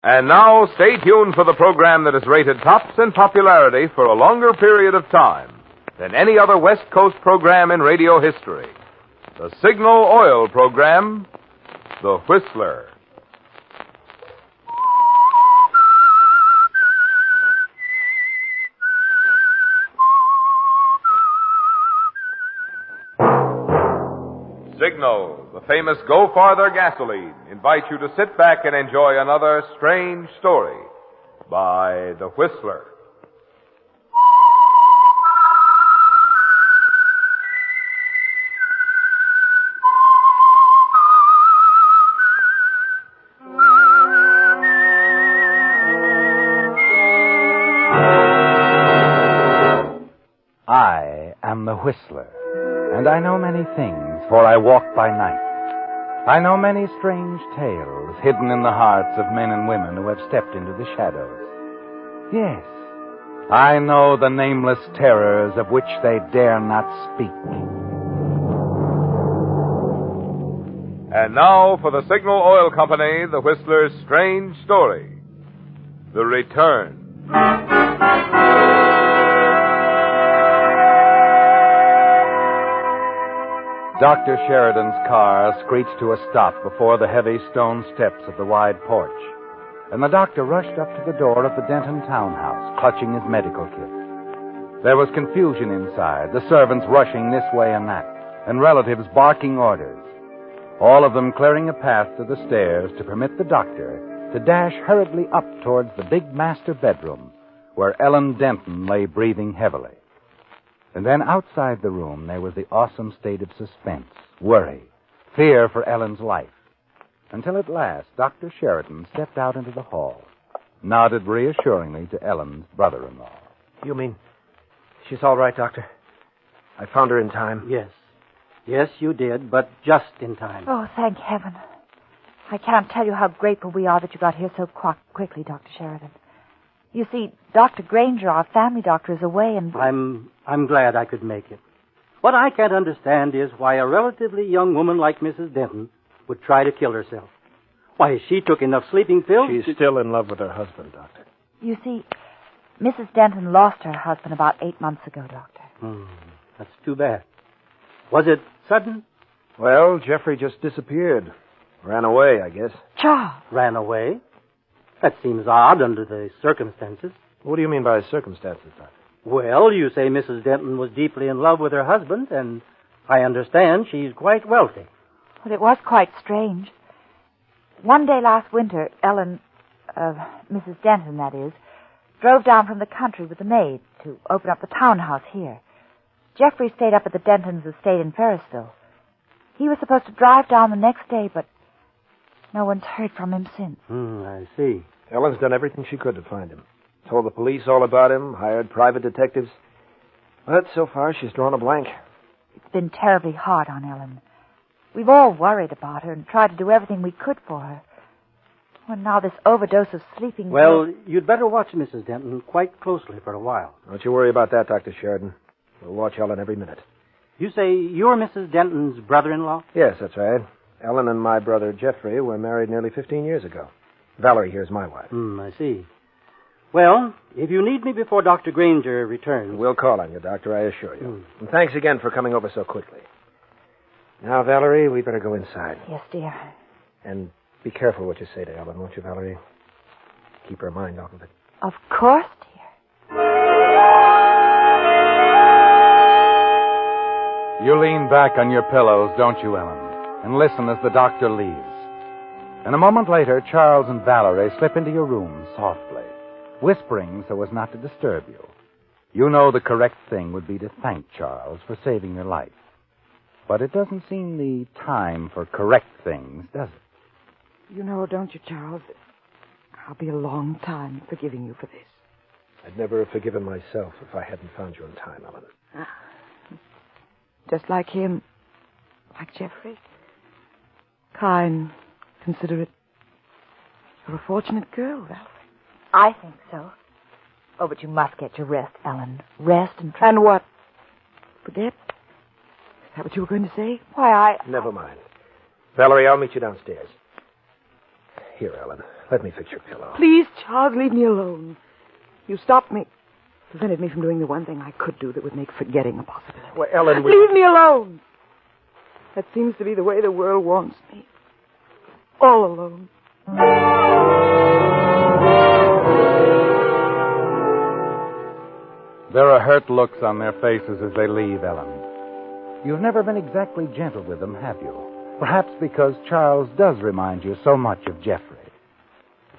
And now, stay tuned for the program that has rated tops in popularity for a longer period of time than any other West Coast program in radio history. The Signal Oil program, The Whistler. Signal, the famous Go Farther gasoline, invites you to sit back and enjoy another strange story by The Whistler. I am the Whistler, and I know many things, for I walk by night. I know many strange tales hidden in the hearts of men and women who have stepped into the shadows. Yes, I know the nameless terrors of which they dare not speak. And now for the Signal Oil Company, The Whistler's strange story, The Return. Dr. Sheridan's car screeched to a stop before the heavy stone steps of the wide porch, and the doctor rushed up to the door of the Denton townhouse, clutching his medical kit. There was confusion inside, the servants rushing this way and that, and relatives barking orders, all of them clearing a path to the stairs to permit the doctor to dash hurriedly up towards the big master bedroom where Ellen Denton lay breathing heavily. And then outside the room, there was the awesome state of suspense, worry, fear for Ellen's life. Until at last, Dr. Sheridan stepped out into the hall, nodded reassuringly to Ellen's brother-in-law. You mean she's all right, Doctor? I found her in time. Yes. Yes, you did, but just in time. Oh, thank heaven. I can't tell you how grateful we are that you got here so quickly, Dr. Sheridan. You see, Dr. Granger, our family doctor, is away, and... I'm glad I could make it. What I can't understand is why a relatively young woman like Mrs. Denton would try to kill herself. Why, she took enough sleeping pills... She's still in love with her husband, Doctor. You see, Mrs. Denton lost her husband about 8 months ago, Doctor. That's too bad. Was it sudden? Well, Jeffrey just disappeared. Ran away, I guess. Charles. Ran away? That seems odd under the circumstances. What do you mean by circumstances, Doctor? Well, you say Mrs. Denton was deeply in love with her husband, and I understand she's quite wealthy. Well, it was quite strange. One day last winter, Ellen, Mrs. Denton, that is, drove down from the country with the maid to open up the townhouse here. Jeffrey stayed up at the Dentons' estate in Ferrisville. He was supposed to drive down the next day, but no one's heard from him since. I see. Ellen's done everything she could to find him. Told the police all about him, hired private detectives. But so far, she's drawn a blank. It's been terribly hard on Ellen. We've all worried about her and tried to do everything we could for her. And now this overdose of sleeping... Well, you'd better watch Mrs. Denton quite closely for a while. Don't you worry about that, Dr. Sheridan. We'll watch Ellen every minute. You say you're Mrs. Denton's brother-in-law? Yes, that's right. Ellen and my brother Jeffrey were married nearly 15 years ago. Valerie here's my wife. I see. Well, if you need me before Dr. Granger returns... We'll call on you, Doctor, I assure you. And thanks again for coming over so quickly. Now, Valerie, we better go inside. Yes, dear. And be careful what you say to Ellen, won't you, Valerie? Keep her mind off of it. Of course, dear. You lean back on your pillows, don't you, Ellen, and listen as the doctor leaves. And a moment later, Charles and Valerie slip into your room softly, whispering so as not to disturb you. You know the correct thing would be to thank Charles for saving your life. But it doesn't seem the time for correct things, does it? You know, don't you, Charles? I'll be a long time forgiving you for this. I'd never have forgiven myself if I hadn't found you in time, Ellen. Just like him. Like Jeffrey. Kind, considerate. You're a fortunate girl, Valerie. I think so. Oh, but you must get your rest, Ellen. Rest and... And what? Forget? Is that what you were going to say? Why, Never mind. Valerie, I'll meet you downstairs. Here, Ellen. Let me fix your pillow. Please, Charles, leave me alone. You stopped me. Prevented me from doing the one thing I could do that would make forgetting a possibility. Well, Ellen, Leave me alone. That seems to be the way the world wants me. All alone. There are hurt looks on their faces as they leave Ellen. You've never been exactly gentle with them, have you? Perhaps because Charles does remind you so much of Jeffrey.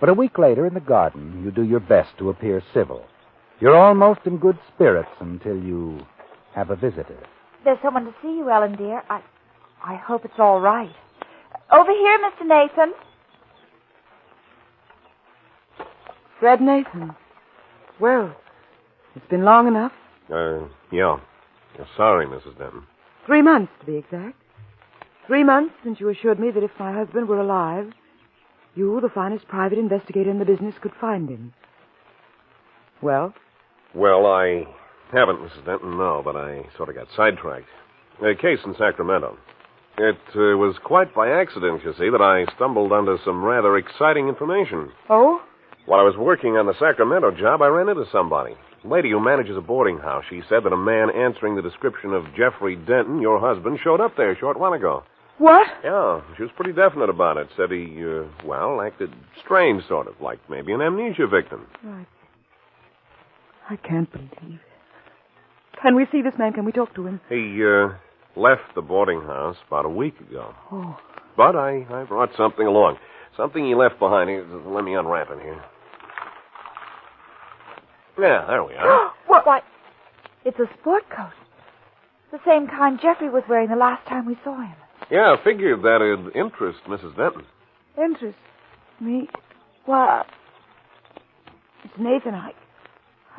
But a week later in the garden, you do your best to appear civil. You're almost in good spirits until you have a visitor. There's someone to see you, Ellen, dear. I hope it's all right. Over here, Mr. Nathan. Fred Nathan. Well, it's been long enough. Yeah. Sorry, Mrs. Denton. 3 months, to be exact. 3 months since you assured me that if my husband were alive, you, the finest private investigator in the business, could find him. Well? Well, I haven't, Mrs. Denton, no, but I sort of got sidetracked. A case in Sacramento. It was quite by accident, you see, that I stumbled onto some rather exciting information. Oh? While I was working on the Sacramento job, I ran into somebody. A lady who manages a boarding house. She said that a man answering the description of Jeffrey Denton, your husband, showed up there a short while ago. What? Yeah, she was pretty definite about it. Said he, acted strange, sort of, like maybe an amnesia victim. I can't believe it. Can we see this man? Can we talk to him? He, left the boarding house about a week ago. Oh. But I brought something along. Something he left behind. Let me unwrap it here. Yeah, there we are. What? Why, it's a sport coat. The same kind Jeffrey was wearing the last time we saw him. Yeah, I figured that'd interest Mrs. Denton. Interest? Me? Why, it's Nathan. I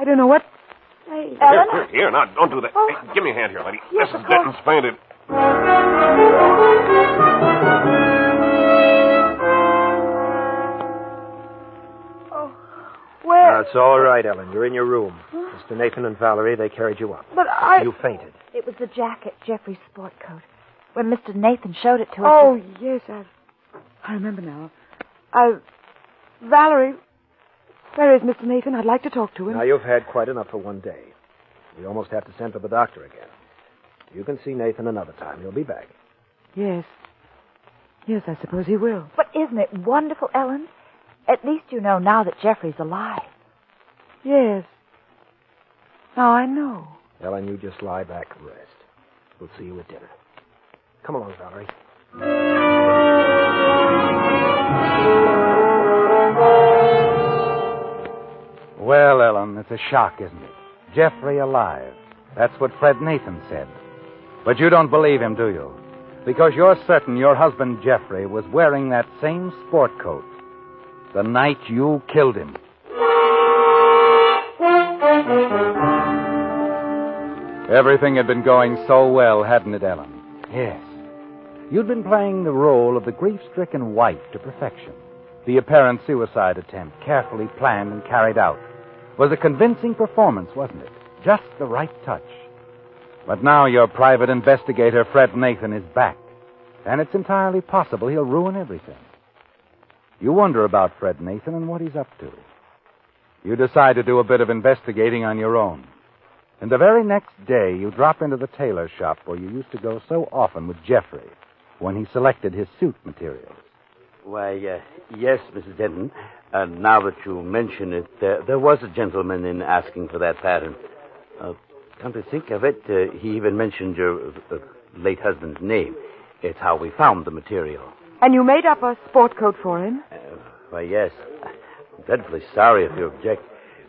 don't know what to say. Ellen? Here, now, don't do that. Oh. Hey, give me a hand here, lady. Yes, Mrs. of course. Denton's fainted. Oh, where? That's all right, Ellen. You're in your room. Mr. Nathan and Valerie, they carried you up. But You fainted. It was the jacket, Jeffrey's sport coat. When Mr. Nathan showed it to us. Oh, yes, I remember now. Valerie, where is Mr. Nathan? I'd like to talk to him. Now, you've had quite enough for one day. We almost have to send for the doctor again. You can see Nathan another time. He'll be back. Yes. Yes, I suppose he will. But isn't it wonderful, Ellen? At least you know now that Jeffrey's alive. Yes. Now I know. Ellen, you just lie back and rest. We'll see you at dinner. Come along, Valerie. Well, Ellen, it's a shock, isn't it? Jeffrey alive. That's what Fred Nathan said. But you don't believe him, do you? Because you're certain your husband Jeffrey was wearing that same sport coat the night you killed him. Everything had been going so well, hadn't it, Ellen? Yes. You'd been playing the role of the grief-stricken wife to perfection. The apparent suicide attempt, carefully planned and carried out, was a convincing performance, wasn't it? Just the right touch. But now your private investigator, Fred Nathan, is back. And it's entirely possible he'll ruin everything. You wonder about Fred Nathan and what he's up to. You decide to do a bit of investigating on your own. And the very next day, you drop into the tailor shop where you used to go so often with Jeffrey when he selected his suit materials. Why, yes, Mrs. Denton. Now that you mention it, there was a gentleman in asking for that pattern. Come to think of it, he even mentioned your late husband's name. It's how we found the material. And you made up a sport coat for him? Why, yes. I'm dreadfully sorry if you object.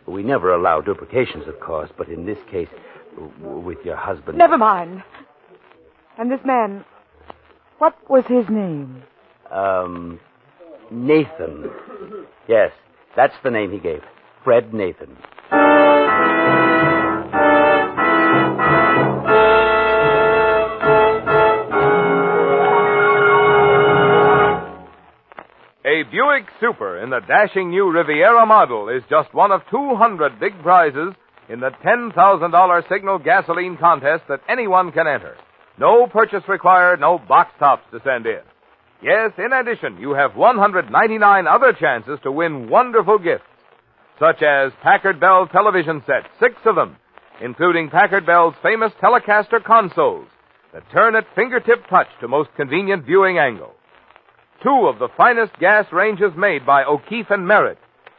We never allow duplications, of course, but in this case, with your husband... Never mind. And this man, what was his name? Nathan. Yes, that's the name he gave. Fred Nathan. A Buick Super in the dashing new Riviera model is just one of 200 big prizes in the $10,000 Signal gasoline contest that anyone can enter. No purchase required, no box tops to send in. Yes, in addition, you have 199 other chances to win wonderful gifts, such as Packard Bell television sets, 6 of them, including Packard Bell's famous Telecaster consoles that turn at fingertip touch to most convenient viewing angle. 2 of the finest gas ranges made by O'Keefe and Merritt,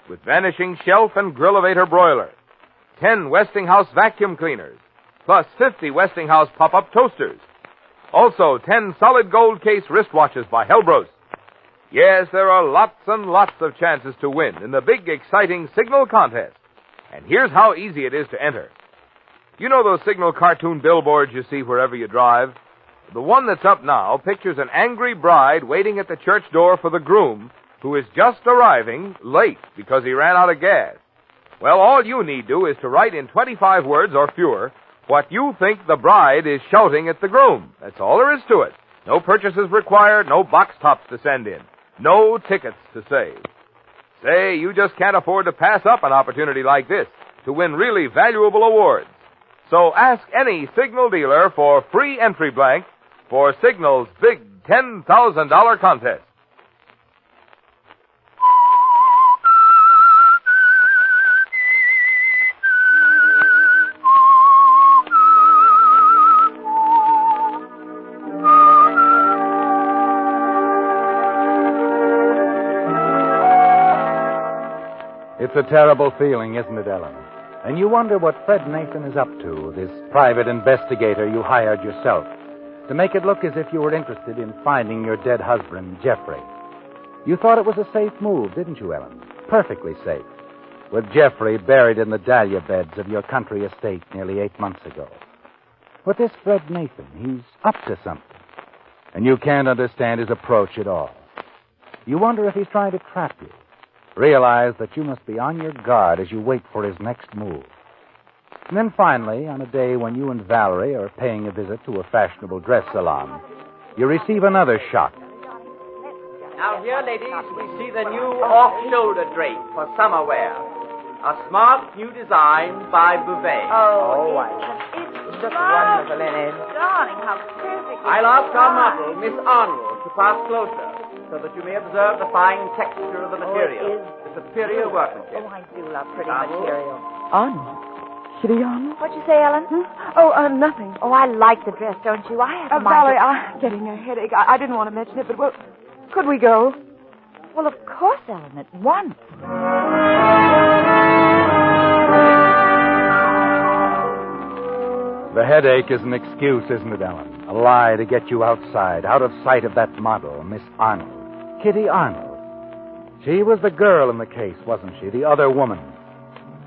with vanishing shelf and grill-evator broiler. 10 Westinghouse vacuum cleaners, plus 50 Westinghouse pop-up toasters. Also, 10 solid gold case wristwatches by Helbros. Yes, there are lots and lots of chances to win in the big, exciting Signal contest. And here's how easy it is to enter. You know those Signal cartoon billboards you see wherever you drive? The one that's up now pictures an angry bride waiting at the church door for the groom, who is just arriving late because he ran out of gas. Well, all you need do is to write in 25 words or fewer what you think the bride is shouting at the groom. That's all there is to it. No purchases required, no box tops to send in, no tickets to save. Say, you just can't afford to pass up an opportunity like this to win really valuable awards. So ask any Signal dealer for free entry blank for Signal's big $10,000 contest. It's a terrible feeling, isn't it, Ellen? And you wonder what Fred Nathan is up to, this private investigator you hired yourself, to make it look as if you were interested in finding your dead husband, Jeffrey. You thought it was a safe move, didn't you, Ellen? Perfectly safe. With Jeffrey buried in the dahlia beds of your country estate nearly 8 months ago. But this Fred Nathan, he's up to something. And you can't understand his approach at all. You wonder if he's trying to trap you. Realize that you must be on your guard as you wait for his next move. And then finally, on a day when you and Valerie are paying a visit to a fashionable dress salon, you receive another shock. Now here, ladies, we see the new off-shoulder drape for summer wear. A smart new design by Bouvet. Oh, it's just wonderful, Enid. Darling, how perfect. I'll ask our model, Miss Arnold, to pass closer, so that you may observe the fine texture of the material. The superior workmanship. Oh, I do love pretty material. Arnold? Kitty Arnold? What'd you say, Ellen? Oh, nothing. Oh, I like the dress, don't you? I have Valerie, I'm getting a headache. I didn't want to mention it, but, well, could we go? Well, of course, Ellen, at once. The headache is an excuse, isn't it, Ellen? A lie to get you outside, out of sight of that model, Miss Arnold. Kitty Arnold. She was the girl in the case, wasn't she? The other woman.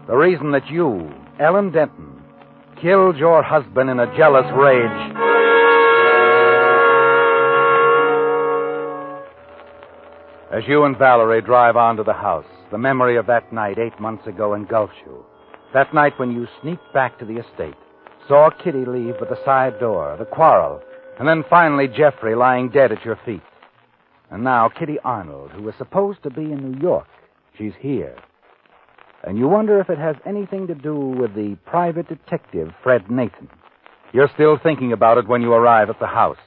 The reason that you, Ellen Denton, killed your husband in a jealous rage. As you and Valerie drive on to the house, the memory of that night 8 months ago engulfs you. That night when you sneaked back to the estate, saw Kitty leave by the side door, the quarrel, and then finally Jeffrey lying dead at your feet. And now Kitty Arnold, who was supposed to be in New York, she's here. And you wonder if it has anything to do with the private detective, Fred Nathan. You're still thinking about it when you arrive at the house.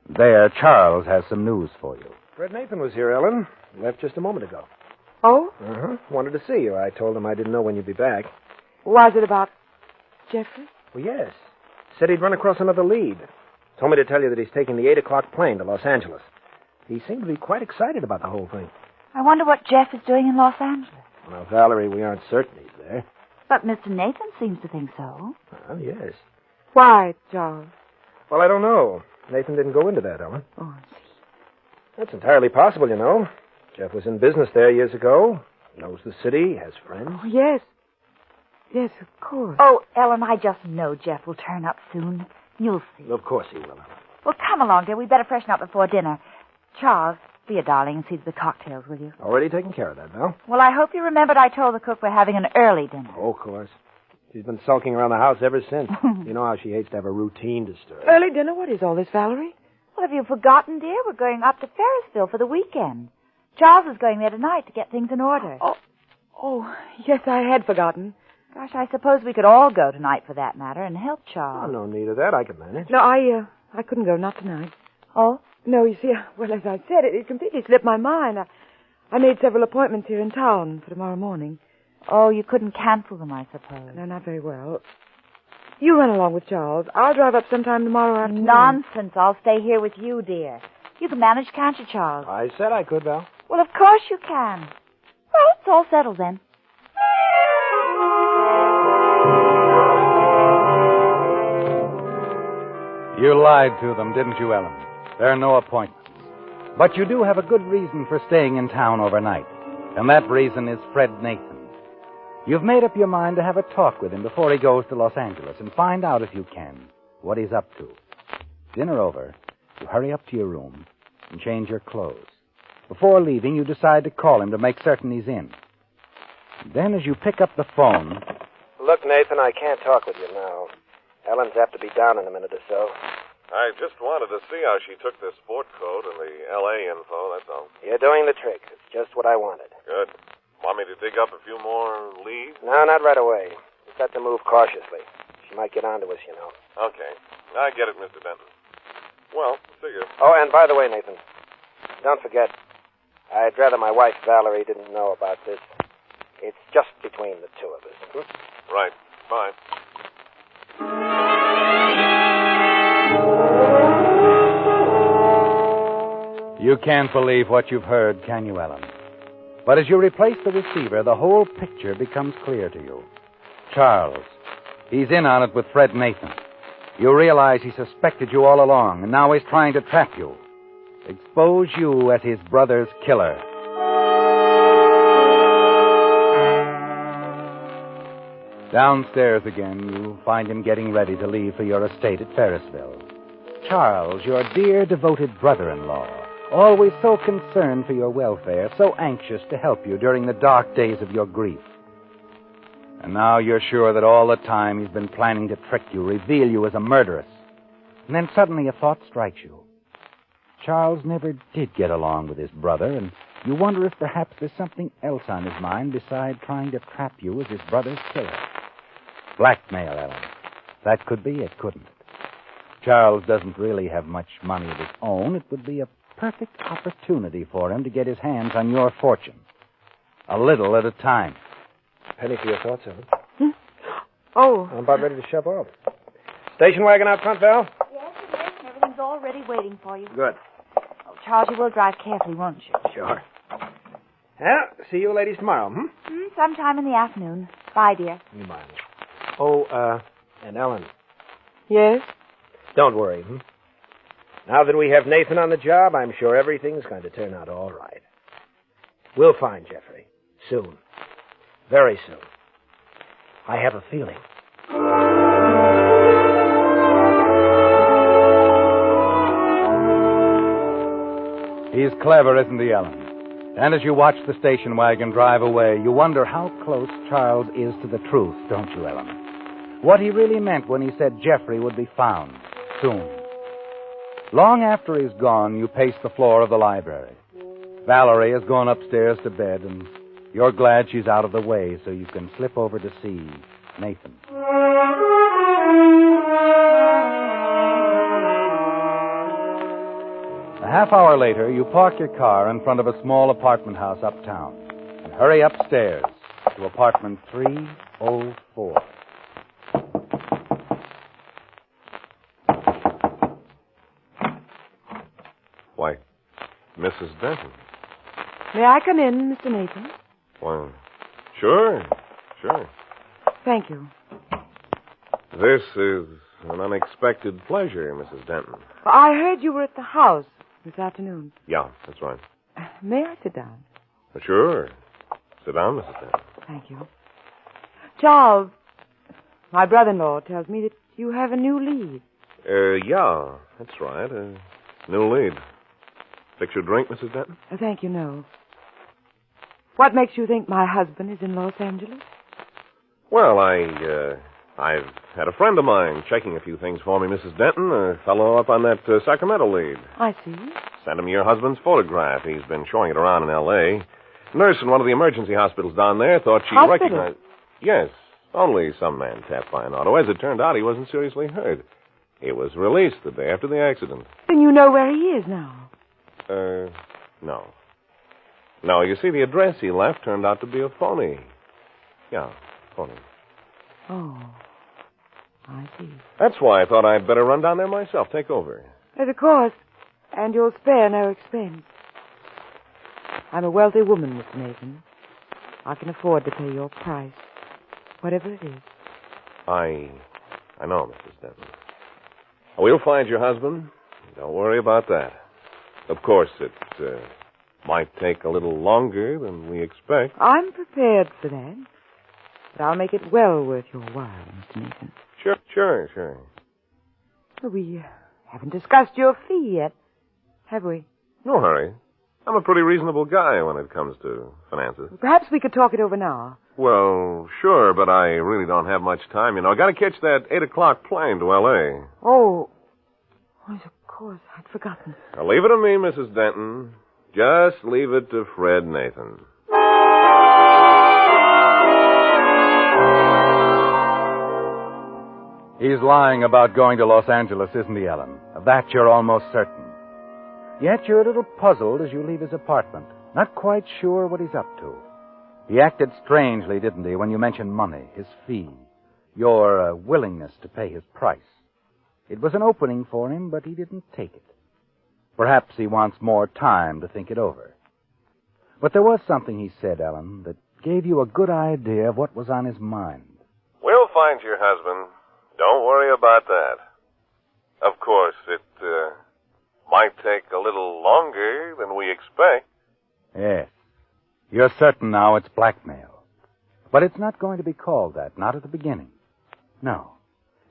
There, Charles has some news for you. Fred Nathan was here, Ellen. Left just a moment ago. Oh? Uh-huh. Wanted to see you. I told him I didn't know when you'd be back. Was it about Jeffrey? Well, yes. Said he'd run across another lead. Told me to tell you that he's taking the 8 o'clock plane to Los Angeles. He seemed to be quite excited about the whole thing. I wonder what Jeff is doing in Los Angeles. Well, Valerie, we aren't certain he's there. But Mr. Nathan seems to think so. Well, yes. Why, Charles? Well, I don't know. Nathan didn't go into that, Ellen. Oh, I see. That's entirely possible, you know. Jeff was in business there years ago. Knows the city, has friends. Oh, yes. Yes, of course. Oh, Ellen, I just know Jeff will turn up soon. You'll see. Of course he will, Ellen. Well, come along, dear. We'd better freshen up before dinner. Charles, be a darling and see to the cocktails, will you? Already taken care of that, Val. Well, I hope you remembered I told the cook we're having an early dinner. Oh, of course. She's been sulking around the house ever since. You know how she hates to have a routine disturbed. Early dinner? What is all this, Valerie? Well, have you forgotten, dear? We're going up to Ferrisville for the weekend. Charles is going there tonight to get things in order. Oh, yes, I had forgotten. Gosh, I suppose we could all go tonight for that matter and help Oh, Charles. no need of that. I can manage. No, I couldn't go, not tonight. Oh? No, you see, well, as I said, it completely slipped my mind. I made several appointments here in town for tomorrow morning. Oh, you couldn't cancel them, I suppose. No, not very well. You run along with Charles. I'll drive up sometime tomorrow afternoon. Nonsense. I'll stay here with you, dear. You can manage, can't you, Charles? I said I could, Val. Well, of course you can. Well, it's all settled then. You lied to them, didn't you, Ellen? There are no appointments. But you do have a good reason for staying in town overnight. And that reason is Fred Nathan. You've made up your mind to have a talk with him before he goes to Los Angeles and find out, if you can, what he's up to. Dinner over, you hurry up to your room and change your clothes. Before leaving, you decide to call him to make certain he's in. Then, as you pick up the phone... Look, Nathan, I can't talk with you now. Ellen's apt to be down in a minute or so. I just wanted to see how she took the sport coat and the L.A. info, that's all. You're doing the trick. It's just what I wanted. Good. Want me to dig up a few more leads? No, not right away. Just have to move cautiously. She might get onto us, you know. Okay. I get it, Mr. Denton. Well, see you. Oh, and by the way, Nathan, don't forget, I'd rather my wife, Valerie, didn't know about this. It's just between the two of us. Right. Bye. You can't believe what you've heard, can you, Ellen? But as you replace the receiver, the whole picture becomes clear to you. Charles, he's in on it with Fred Nathan. You realize he suspected you all along, and now he's trying to trap you. Expose you as his brother's killer. Downstairs again, you find him getting ready to leave for your estate at Ferrisville. Charles, your dear, devoted brother-in-law, always so concerned for your welfare, so anxious to help you during the dark days of your grief. And now you're sure that all the time he's been planning to trick you, reveal you as a murderess. And then suddenly a thought strikes you. Charles never did get along with his brother, and you wonder if perhaps there's something else on his mind besides trying to trap you as his brother's killer. Blackmail, Ellen. That could be it, couldn't it? Charles doesn't really have much money of his own. It would be a perfect opportunity for him to get his hands on your fortune. A little at a time. Penny for your thoughts, Ellen. Oh. I'm about ready to shove off. Station wagon out front, Val? Yes, it is. Everything's all ready waiting for you. Good. Oh, Charles, you will drive carefully, won't you? Sure. Yeah, see you ladies tomorrow, Sometime in the afternoon. Bye, dear. Bye. Oh, and Ellen, Yes? don't worry, Now that we have Nathan on the job, I'm sure everything's going to turn out all right. We'll find Jeffrey. Soon. Very soon. I have a feeling. He's clever, isn't he, Ellen? And as you watch the station wagon drive away, you wonder how close Charles is to the truth, don't you, Ellen? What he really meant when he said Jeffrey would be found soon. Long after he's gone, you pace the floor of the library. Valerie has gone upstairs to bed, and you're glad she's out of the way so you can slip over to see Nathan. A half hour later, you park your car in front of a small apartment house uptown and hurry upstairs to apartment 304. Why, Mrs. Denton. May I come in, Mr. Nathan? Well, sure. Thank you. This is an unexpected pleasure, Mrs. Denton. I heard you were at the house this afternoon. Yeah, that's right. May I sit down? Sure. Sit down, Mrs. Denton. Thank you. Charles, my brother-in-law tells me that you have a new lead. Yeah, that's right. New lead. Fix your drink, Mrs. Denton? Thank you, no. What makes you think my husband is in Los Angeles? Well, I've had a friend of mine checking a few things for me, Mrs. Denton. A fellow up on that Sacramento lead. I see. Sent him your husband's photograph. He's been showing it around in L.A. Nurse in one of the emergency hospitals down there thought she recognized... Yes, only some man tapped by an auto. As it turned out, he wasn't seriously hurt. He was released the day after the accident. Then you know where he is now. No. No, you see, the address he left turned out to be a phony. Yeah, phony. Oh, I see. That's why I thought I'd better run down there myself, take over. Of course. And you'll spare no expense. I'm a wealthy woman, Mr. Nathan. I can afford to pay your price, whatever it is. I know, Mrs. Denton. We'll find your husband. Don't worry about that. Of course, it might take a little longer than we expect. I'm prepared for that. But I'll make it well worth your while, Mr. Nathan. Sure. We haven't discussed your fee yet, have we? No hurry. I'm a pretty reasonable guy when it comes to finances. Perhaps we could talk it over now. Well, sure, but I really don't have much time. You know, I got to catch that 8 o'clock plane to L.A. Oh, yes, of course. I'd forgotten. Now, leave it to me, Mrs. Denton. Just leave it to Fred Nathan. He's lying about going to Los Angeles, isn't he, Ellen? Of that you're almost certain. Yet you're a little puzzled as you leave his apartment, not quite sure what he's up to. He acted strangely, didn't he, when you mentioned money, his fee, your willingness to pay his price. It was an opening for him, but he didn't take it. Perhaps he wants more time to think it over. But there was something he said, Ellen, that gave you a good idea of what was on his mind. We'll find your husband. Don't worry about that. Of course, it might take a little longer than we expect. Yes. You're certain now it's blackmail. But it's not going to be called that, not at the beginning. No.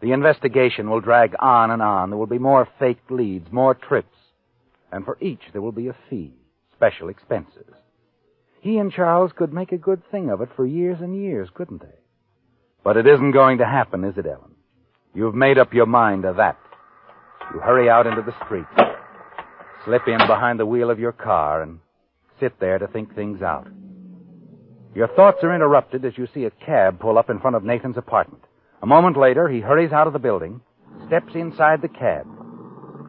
The investigation will drag on and on. There will be more fake leads, more trips. And for each there will be a fee, special expenses. He and Charles could make a good thing of it for years and years, couldn't they? But it isn't going to happen, is it, Ellen? You've made up your mind to that. You hurry out into the street, slip in behind the wheel of your car, and sit there to think things out. Your thoughts are interrupted as you see a cab pull up in front of Nathan's apartment. A moment later, he hurries out of the building, steps inside the cab.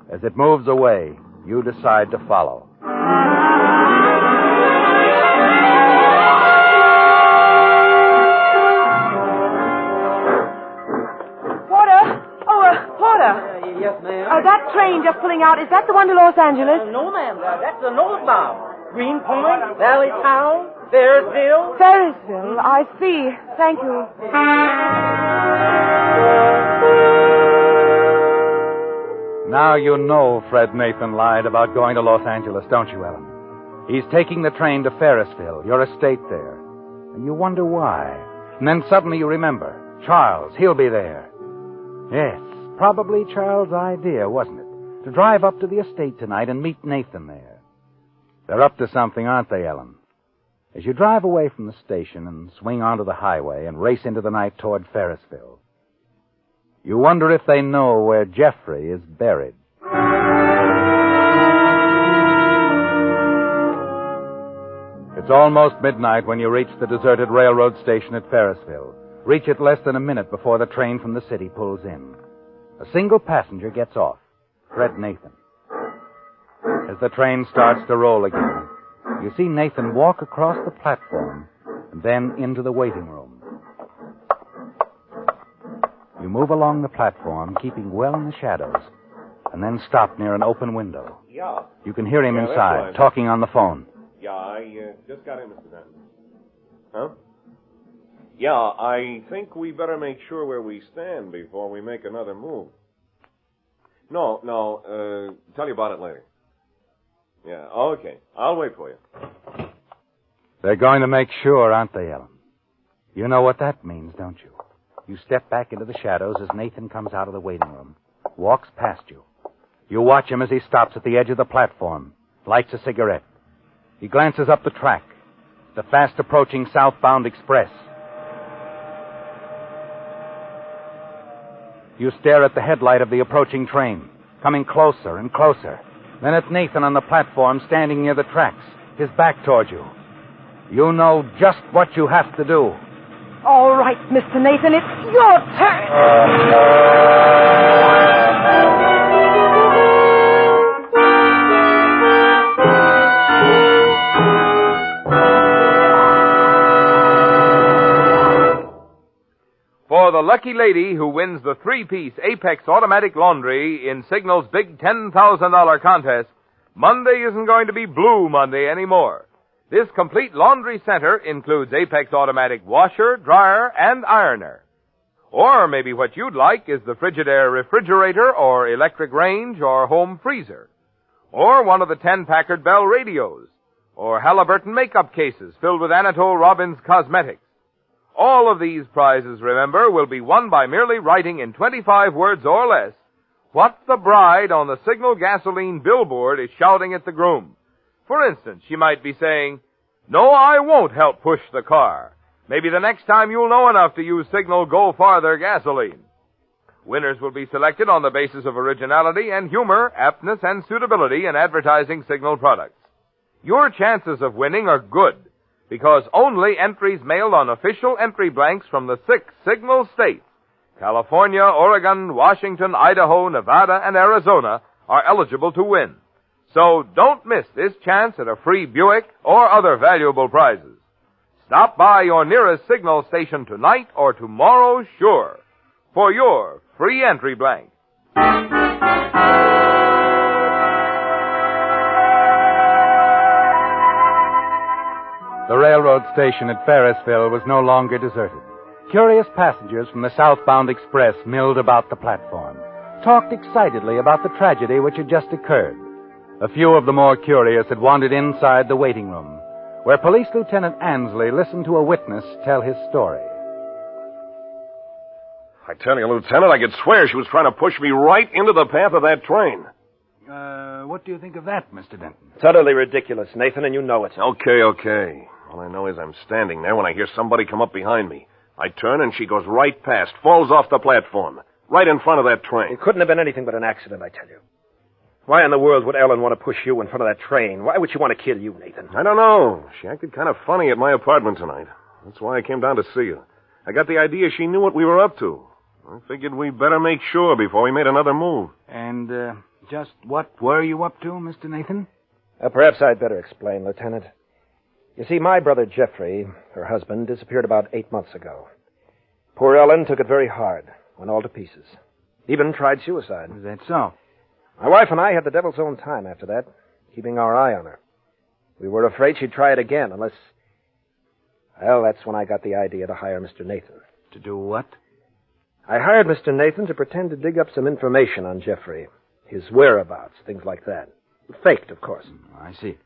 As it moves away, you decide to follow. Yes, ma'am. That train just pulling out, is that the one to Los Angeles? No, ma'am. That's the northbound. Greenpoint, Valley Town, Ferrisville. Ferrisville, I see. Thank you. Now you know Fred Nathan lied about going to Los Angeles, don't you, Ellen? He's taking the train to Ferrisville, your estate there. And you wonder why. And then suddenly you remember. Charles, he'll be there. Yes. Probably Charles' idea, wasn't it? To drive up to the estate tonight and meet Nathan there. They're up to something, aren't they, Ellen? As you drive away from the station and swing onto the highway and race into the night toward Ferrisville, you wonder if they know where Jeffrey is buried. It's almost midnight when you reach the deserted railroad station at Ferrisville. Reach it less than a minute before the train from the city pulls in. A single passenger gets off, Fred Nathan. As the train starts to roll again, you see Nathan walk across the platform and then into the waiting room. You move along the platform, keeping well in the shadows, and then stop near an open window. Yeah. You can hear him Yeah, that's inside, right. talking on the phone. Yeah, I just got in, Mr. Denton. Huh? Yeah, I think we better make sure where we stand before we make another move. No, tell you about it later. Yeah, okay. I'll wait for you. They're going to make sure, aren't they, Ellen? You know what that means, don't you? You step back into the shadows as Nathan comes out of the waiting room, walks past you. You watch him as he stops at the edge of the platform, lights a cigarette. He glances up the track, the fast-approaching southbound express. You stare at the headlight of the approaching train, coming closer and closer. Then at Nathan on the platform standing near the tracks, his back toward you. You know just what you have to do. All right, Mr. Nathan, it's your turn. For the lucky lady who wins the three-piece Apex automatic laundry in Signal's big $10,000 contest, Monday isn't going to be Blue Monday anymore. This complete laundry center includes Apex automatic washer, dryer, and ironer. Or maybe what you'd like is the Frigidaire refrigerator or electric range or home freezer. Or one of the 10 Packard Bell radios. Or Halliburton makeup cases filled with Anatole Robbins cosmetics. All of these prizes, remember, will be won by merely writing in 25 words or less what the bride on the Signal gasoline billboard is shouting at the groom. For instance, she might be saying, "No, I won't help push the car." Maybe the next time you'll know enough to use Signal Go Farther gasoline. Winners will be selected on the basis of originality and humor, aptness and suitability in advertising Signal products. Your chances of winning are good, because only entries mailed on official entry blanks from the 6 Signal states, California, Oregon, Washington, Idaho, Nevada, and Arizona, are eligible to win. So don't miss this chance at a free Buick or other valuable prizes. Stop by your nearest Signal station tonight or tomorrow, sure, for your free entry blank. The railroad station at Ferrisville was no longer deserted. Curious passengers from the southbound express milled about the platform, talked excitedly about the tragedy which had just occurred. A few of the more curious had wandered inside the waiting room, where Police Lieutenant Ansley listened to a witness tell his story. I tell you, Lieutenant, I could swear she was trying to push me right into the path of that train. What do you think of that, Mr. Denton? It's utterly ridiculous, Nathan, and you know it. Okay. All I know is I'm standing there when I hear somebody come up behind me. I turn and she goes right past, falls off the platform, right in front of that train. It couldn't have been anything but an accident, I tell you. Why in the world would Ellen want to push you in front of that train? Why would she want to kill you, Nathan? I don't know. She acted kind of funny at my apartment tonight. That's why I came down to see you. I got the idea she knew what we were up to. I figured we'd better make sure before we made another move. And, just what were you up to, Mr. Nathan? Perhaps I'd better explain, Lieutenant. You see, my brother Jeffrey, her husband, disappeared about 8 months ago. Poor Ellen took it very hard, went all to pieces. Even tried suicide. Is that so? My wife and I had the devil's own time after that, keeping our eye on her. We were afraid she'd try it again, unless... Well, that's when I got the idea to hire Mr. Nathan. To do what? I hired Mr. Nathan to pretend to dig up some information on Jeffrey. His whereabouts, things like that. Faked, of course. I see.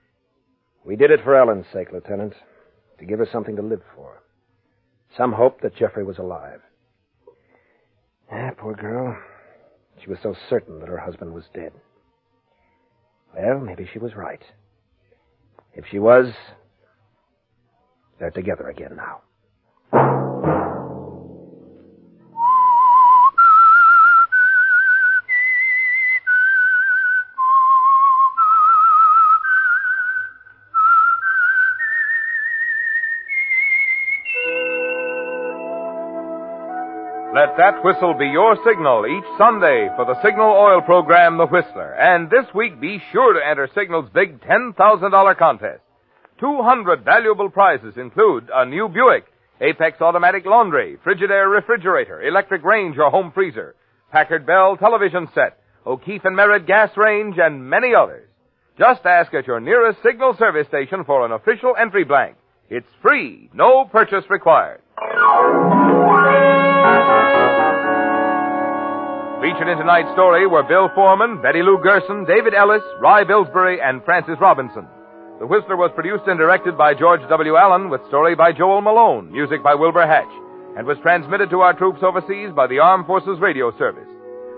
We did it for Ellen's sake, Lieutenant. To give her something to live for. Some hope that Jeffrey was alive. Poor girl. She was so certain that her husband was dead. Well, maybe she was right. If she was, they're together again now. Let that whistle be your signal each Sunday for the Signal Oil program, The Whistler. And this week, be sure to enter Signal's big $10,000 contest. 200 valuable prizes include a new Buick, Apex automatic laundry, Frigidaire refrigerator, electric range or home freezer, Packard Bell television set, O'Keefe and Merritt gas range, and many others. Just ask at your nearest Signal service station for an official entry blank. It's free, no purchase required. Featured in tonight's story were Bill Forman, Betty Lou Gerson, David Ellis, Rye Billsbury, and Francis Robinson. The Whistler was produced and directed by George W. Allen, with story by Joel Malone, music by Wilbur Hatch, and was transmitted to our troops overseas by the Armed Forces Radio Service.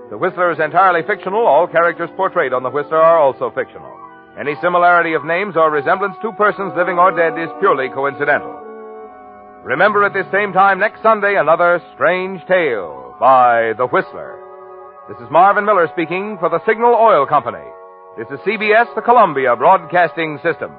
The Whistler is entirely fictional. All characters portrayed on The Whistler are also fictional. Any similarity of names or resemblance to persons living or dead is purely coincidental. Remember at this same time next Sunday, another strange tale by The Whistler. This is Marvin Miller speaking for the Signal Oil Company. This is CBS, the Columbia Broadcasting System.